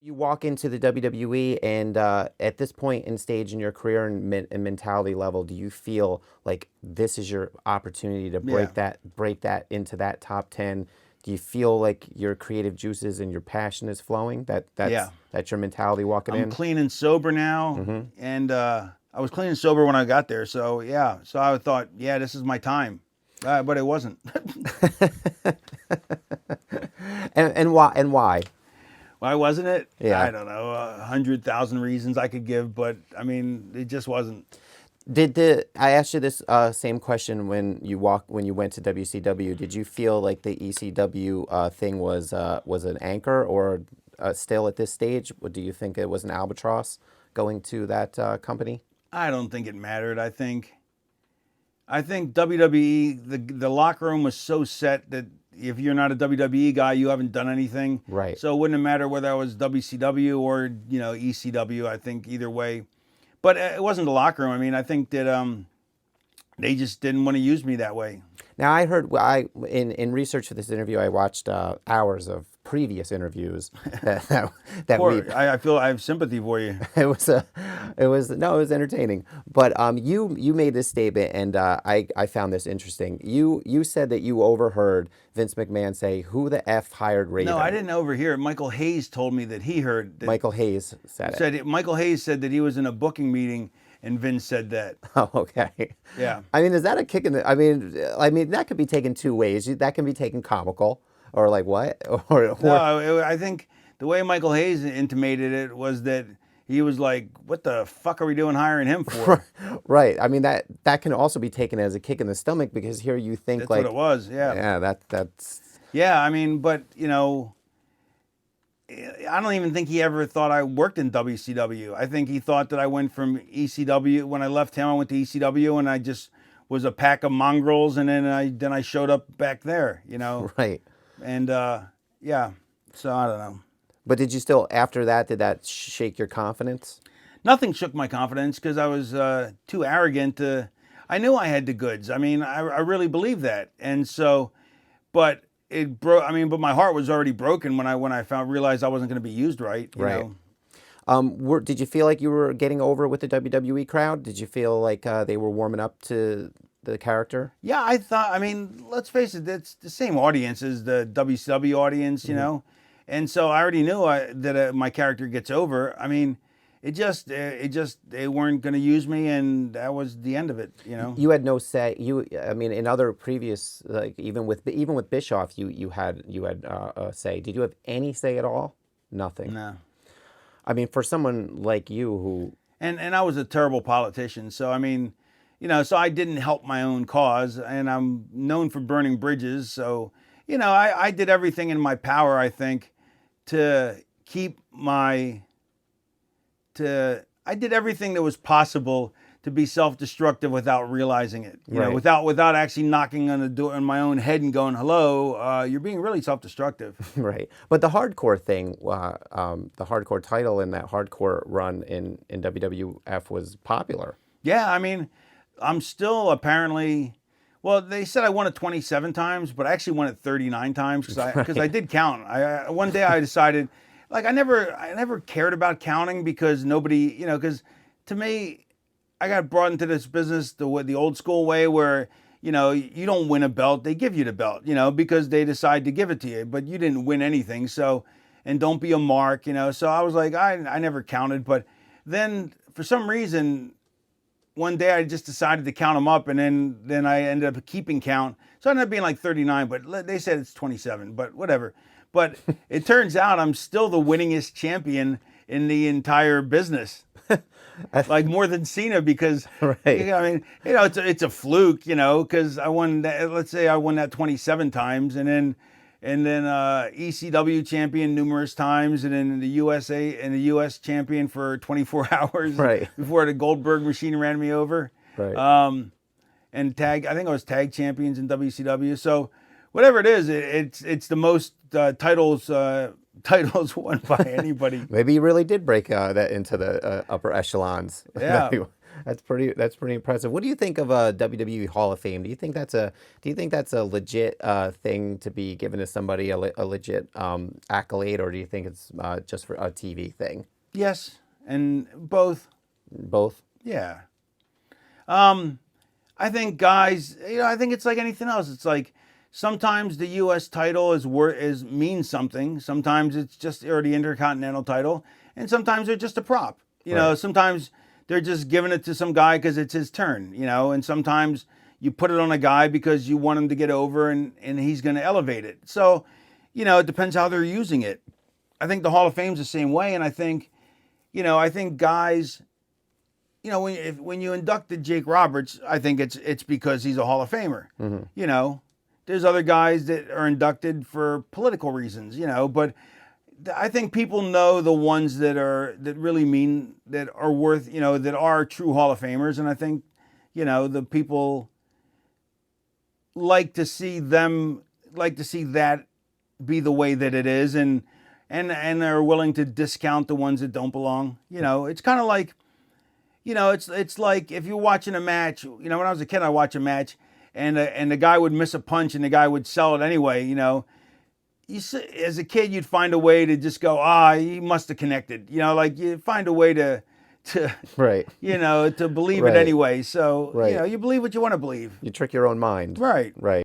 You walk into the WWE, and at this point in stage in your career and mentality level, do you feel like this is your opportunity to Yeah, break that into that top 10? Do you feel like your creative juices and your passion is flowing? yeah. That's your mentality walking I'm in? clean and sober now, Hmm. and I was clean and sober when I got there. So yeah, so I thought, yeah, this is my time, but it wasn't. And why? And why? Why wasn't it? Yeah. I don't know, 100,000 reasons I could give, but I mean, it just wasn't. I asked you this same question when you went to WCW? Did you feel like the ECW thing was an anchor, or still at this stage? Or do you think it was an albatross going to that company? I don't think it mattered. I think WWE, the locker room was so set that if you're not a WWE guy, you haven't done anything. Right. So it wouldn't have mattered whether I was WCW or ECW. I think either way, but it wasn't the locker room. I mean, I think that they just didn't want to use me that way. Now I heard in research for this interview, I watched hours of previous interviews that we. Poor, I feel I have sympathy for you. It was it was entertaining. But you made this statement, and I found this interesting. You said that you overheard Vince McMahon say, "Who the f hired No, I Raven?" didn't overhear it. Michael Hayes told me that he heard that. Michael Hayes said it. Michael Hayes said that he was in a booking meeting and Vince said that. Oh, okay. Yeah. I mean, is that a kick in the? I mean that could be taken two ways. That can be taken comical, or like what, or No, I think the way Michael Hayes intimated it was that he was like, "What the fuck are we doing hiring him for?" right. I mean that can also be taken as a kick in the stomach, because here you think That's like, what it was. Yeah. yeah, that's Yeah. I mean, but I don't even think he ever thought I worked in WCW. I think he thought that I went from ECW. When I left him, I went to ECW, and I just was a pack of mongrels, and then I showed up back there. right. And yeah. So I don't know. But did you still, after that, did that shake your confidence? Nothing shook my confidence because I was too arrogant to. I knew I had the goods. I mean, I really believed that, and so, but it broke. I mean, but my heart was already broken when I realized I wasn't going to be used right. Right. Did you feel like you were getting over with the WWE crowd? Did you feel like they were warming up to the character? Yeah, I thought. I mean, let's face it. It's the same audience as the WCW audience, and so I already knew that my character gets over. I mean. They weren't going to use me, and that was the end of it. You had no say. I mean, in other previous, like even with Bischoff, you had a say. Did you have any say at all? Nothing. No. I mean, for someone like you who, And I was a terrible politician, so I mean, so I didn't help my own cause, and I'm known for burning bridges. So I did everything in my power, I think, to keep my I did everything that was possible to be self-destructive without realizing it. Right. Without actually knocking on the door in my own head and going, "Hello, you're being really self-destructive." right? But the hardcore thing, the hardcore title and that hardcore run in WWF was popular. Yeah, I mean, I'm still apparently. Well, they said I won it 27 times, but I actually won it 39 times because I did count. One day I decided. Like I never cared about counting because nobody, because to me, I got brought into this business the old school way where, you don't win a belt, they give you the belt, because they decide to give it to you, but you didn't win anything. So, and don't be a mark, So I was like, I never counted, but then for some reason, one day I just decided to count them up, and then I ended up keeping count. So I ended up being like 39, but they said it's 27, but whatever. But it turns out I'm still the winningest champion in the entire business, like more than Cena, because Right. I mean, it's a fluke, because I won that. Let's say I won that 27 times, and then ECW champion numerous times, and then the US champion for 24 hours Right. before the Goldberg machine ran me over. Right. And I think I was tag champions in WCW. So whatever it is, it's the most titles won by anybody. Maybe you really did break that into the upper echelons. Yeah. That's pretty impressive. What do you think of a WWE Hall of Fame? Do you think that's a legit thing to be given to somebody, a legit accolade, or do you think it's just for a TV thing? Yes, and both. Both. Yeah. I think guys, I think it's like anything else. It's like sometimes the U.S. title is means something. Sometimes it's just or the Intercontinental title, and sometimes they're just a prop. Right. Sometimes they're just giving it to some guy because it's his turn. And sometimes you put it on a guy because you want him to get over and he's going to elevate it. So, it depends how they're using it. I think the Hall of Fame's the same way, and I think guys. When you inducted Jake Roberts, I think it's because he's a Hall of Famer. There's other guys that are inducted for political reasons. But I think people know the ones that really mean that are worth that are true Hall of Famers, and I think the people like to see that be the way that it is, and are willing to discount the ones that don't belong. It's kind of like. It's like if you're watching a match. When I was a kid, I watched a match, and the guy would miss a punch, and the guy would sell it anyway. As a kid, you'd find a way to just go, he must have connected. Like you find a way to Right. to believe it Right. anyway. So Right. you believe what you want to believe. You trick your own mind. Right. Right.